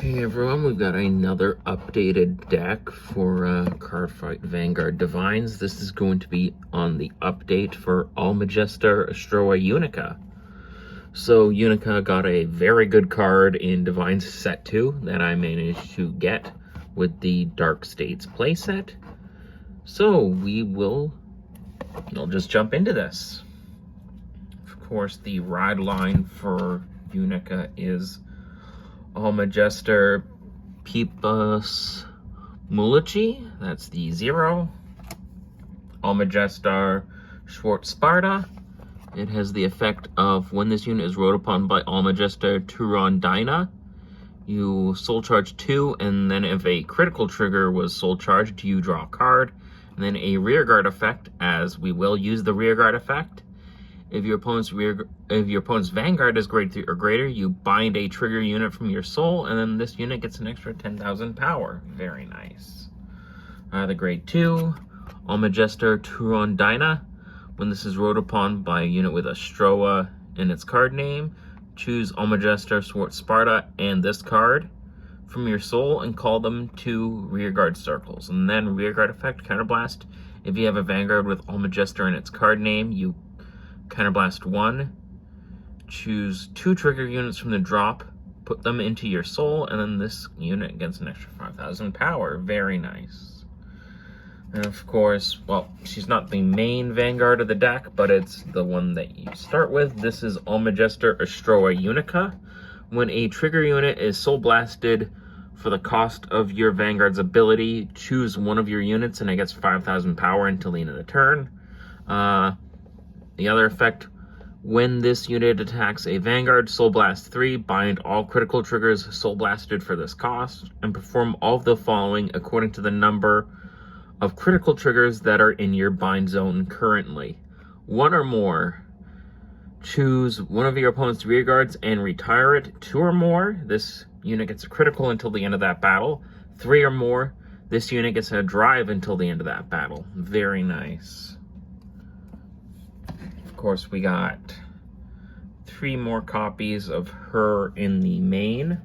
Hey everyone, we've got another updated deck for Cardfight Vanguard DivineZ. This is going to be on the update for Almajestar Astroa Unica. So Unica got a very good card in DivineZ Set 2 that I managed to get with the Dark States playset. So I'll just jump into this. Of course, the ride line for Unica is Almajestar Peepus Mulici, that's the 0. Almajestar Schwartz Sparta. It has the effect of when this unit is rode upon by Almajestar Turon Dyna, you soul charge 2, and then if a critical trigger was soul charged, you draw a card. And then a rearguard effect, as we will use the rearguard effect. If your opponent's Vanguard is grade 3 or greater, you bind a trigger unit from your soul, and then this unit gets an extra 10,000 power. Very nice. The grade 2, Almajestar Turon Dyna. When this is rode upon by a unit with Astroa in its card name, choose Almajestar Schwartz Sparta and this card from your soul and call them to rearguard circles. And then rearguard effect, counterblast. If you have a Vanguard with Almajestar in its card name, you counterblast 1, choose 2 trigger units from the drop, put them into your soul, and then this unit gets an extra 5,000 power. Very nice. And of course, well, she's not the main Vanguard of the deck, but it's the one that you start with. This is Almajestar Astroa Unica. When a trigger unit is soul blasted for the cost of your Vanguard's ability, choose one of your units and it gets 5,000 power until the end of the turn. The other effect, when this unit attacks a Vanguard, Soul Blast 3, bind all critical triggers Soul Blasted for this cost, and perform all of the following according to the number of critical triggers that are in your bind zone currently. 1 or more, choose one of your opponent's rearguards and retire it. 2 or more, this unit gets a critical until the end of that battle. 3 or more, this unit gets a drive until the end of that battle. Very nice. Of course, we got 3 more copies of her in the main.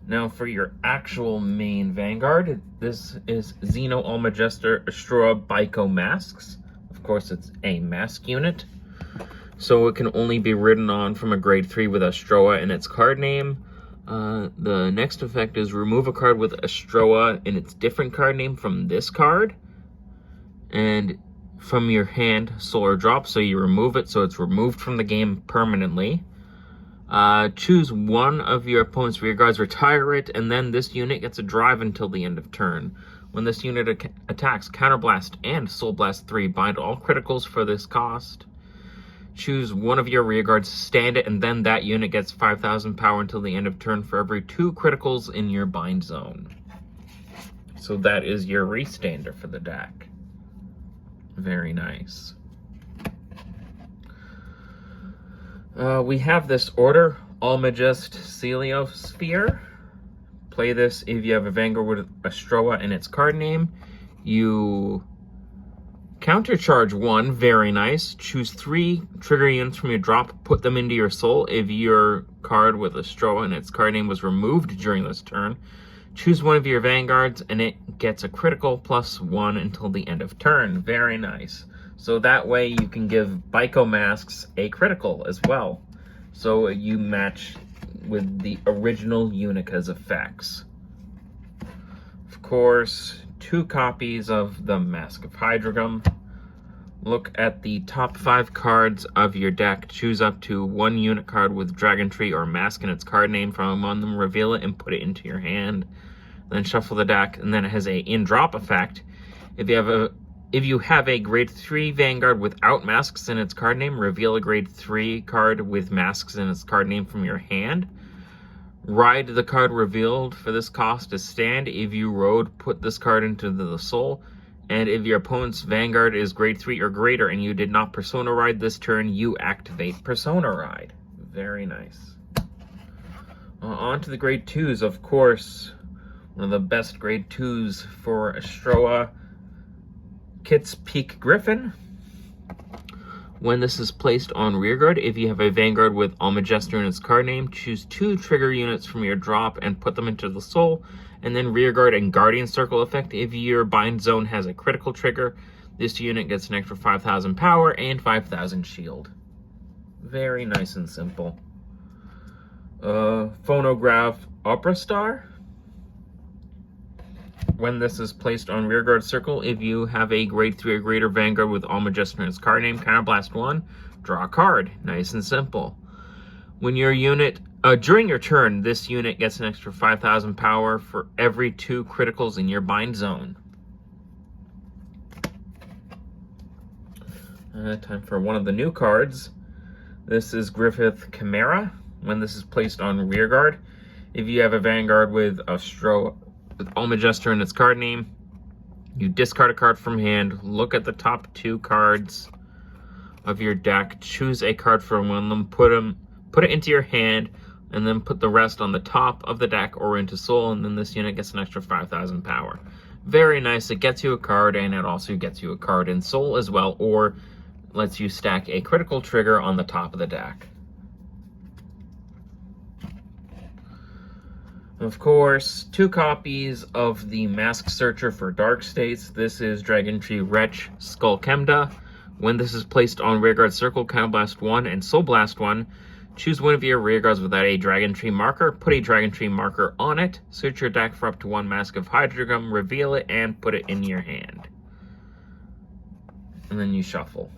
Now for your actual main Vanguard, this is Xeno Almajestar Astroa Biko Masks. Of course, it's a mask unit, so it can only be ridden on from a grade 3 with Astroa in its card name. The next effect is remove a card with Astroa in its different card name from this card and from your hand, soul or drop, so you remove it, so it's removed from the game permanently. Choose one of your opponent's rearguards, retire it, and then this unit gets a drive until the end of turn. When this unit attacks, counterblast and soul blast 3, bind all criticals for this cost. Choose one of your rearguards, stand it, and then that unit gets 5,000 power until the end of turn for every 2 criticals in your bind zone. So that is your restander for the deck. Very nice. We have this order, Almagest Celiosphere. Play this if you have a Vanguard with Astroa in its card name. You countercharge 1, very nice. Choose 3 trigger units from your drop, put them into your soul. If your card with Astroa in its card name was removed during this turn, choose one of your Vanguards and it gets a critical +1 until the end of turn. Very nice. So that way you can give Biko Masks a critical as well. So you match with the original Unica's effects. Of course, 2 copies of the Mask of Hydrogum. Look at the top 5 cards of your deck. Choose up to 1 unit card with Dragon Tree or Mask in its card name from among them. Reveal it and put it into your hand. Then shuffle the deck, and then it has a in-drop effect. If you have a grade 3 Vanguard without masks in its card name, reveal a grade 3 card with masks in its card name from your hand. Ride the card revealed for this cost as stand. If you rode, put this card into the soul. And if your opponent's Vanguard is grade 3 or greater and you did not Persona Ride this turn, you activate Persona Ride. Very nice. On to the grade 2s, of course. One of the best grade 2s for Astroa, Kit's Peak Griffin. When this is placed on rearguard, if you have a Vanguard with Almajestar in its card name, choose 2 trigger units from your drop and put them into the soul. And then rearguard and Guardian Circle effect. If your bind zone has a critical trigger, this unit gets an extra 5,000 power and 5,000 shield. Very nice and simple. Phonograph Opera Star. When this is placed on rearguard circle, if you have a grade 3 or greater Vanguard with Almajestar in its card name, counterblast 1, draw a card. Nice and simple. When your unit, during your turn, this unit gets an extra 5,000 power for every 2 criticals in your bind zone. Time for one of the new cards. This is Griffith Chimera. When this is placed on rearguard, if you have a Vanguard with Almajestar in its card name, you discard a card from hand, look at the top 2 cards of your deck, choose a card from one of them, put it into your hand, and then put the rest on the top of the deck or into soul, and then this unit gets an extra 5,000 power. Very nice. It gets you a card, and it also gets you a card in soul as well, or lets you stack a critical trigger on the top of the deck. Of course, 2 copies of the Mask Searcher for Dark States. This is Dragon Tree Wretch Skullkemda. When this is placed on rearguard circle, counterblast 1 and soul blast 1. Choose one of your rearguards without a Dragon Tree marker. Put a Dragon Tree marker on it. Search your deck for up to 1 Mask of Hydrogum. Reveal it and put it in your hand. And then you shuffle.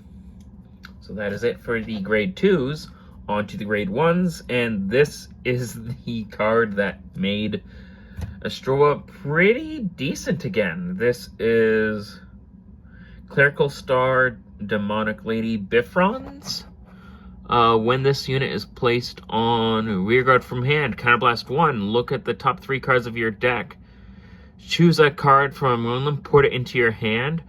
So that is it for the grade 2s. On to the grade 1s, and this is the card that made Astroa pretty decent again. This is Clerical Star Demonic Lady Bifrons. When this unit is placed on rearguard from hand, counterblast 1, look at the top 3 cards of your deck. Choose a card from one of them, put it into your hand,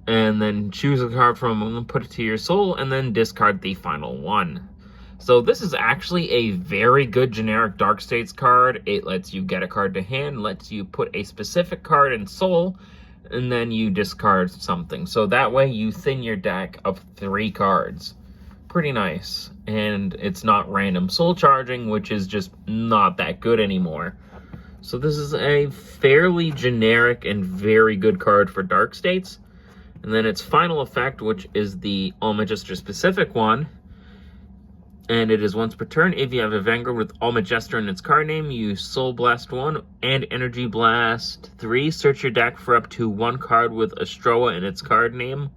and then choose a card from them, put it to your soul, and then discard the final one. So this is actually a very good generic Dark States card. It lets you get a card to hand, lets you put a specific card in soul, and then you discard something. So that way you thin your deck of 3 cards. Pretty nice. And it's not random soul charging, which is just not that good anymore. So this is a fairly generic and very good card for Dark States. And then its final effect, which is the Almajestar specific one, and it is once per turn. If you have a Vanguard with Almajestar in its card name, you Soul Blast 1 and Energy Blast 3. Search your deck for up to 1 card with Astroa in its card name,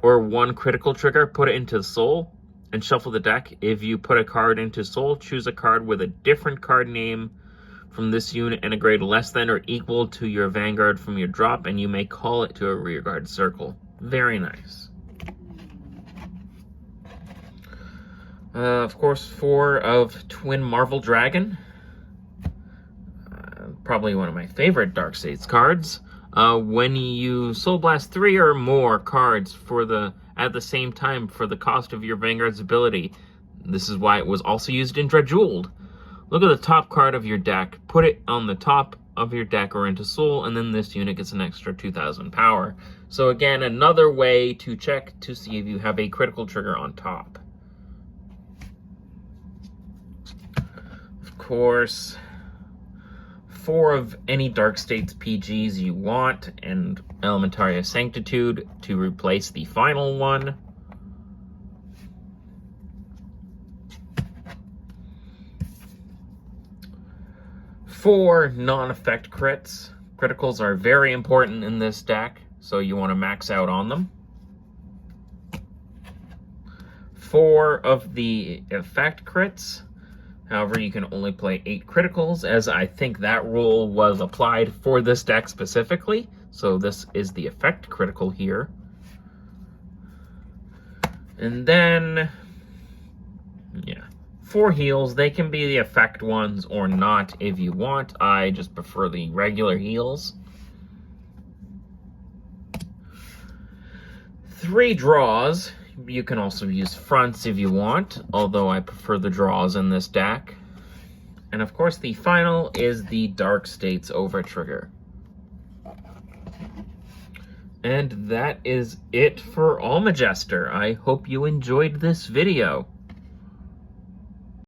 or 1 critical trigger, put it into Soul, and shuffle the deck. If you put a card into Soul, choose a card with a different card name from this unit and a grade less than or equal to your Vanguard from your drop, and you may call it to a rearguard circle. Very nice. Of course, 4 of Twin Marvel Dragon. Probably one of my favorite Dark States cards. When you Soul Blast 3 or more cards at the same time for the cost of your Vanguard's ability, this is why it was also used in Dredjeweled. Look at the top card of your deck, put it on the top of your deck or into Soul, and then this unit gets an extra 2,000 power. So again, another way to check to see if you have a critical trigger on top. Of course, 4 of any Dark States PGs you want, and Elementaria Sanctitude to replace the final one. For non-effect crits. Criticals are very important in this deck, so you want to max out on them. 4 of the effect crits. However, you can only play 8 criticals, as I think that rule was applied for this deck specifically. So this is the effect critical here. And then, yeah. 4 heals, they can be the effect ones or not if you want. I just prefer the regular heals. 3 draws. You can also use fronts if you want, although I prefer the draws in this deck. And of course the final is the Dark States Over Trigger. And that is it for Almajestar. I hope you enjoyed this video.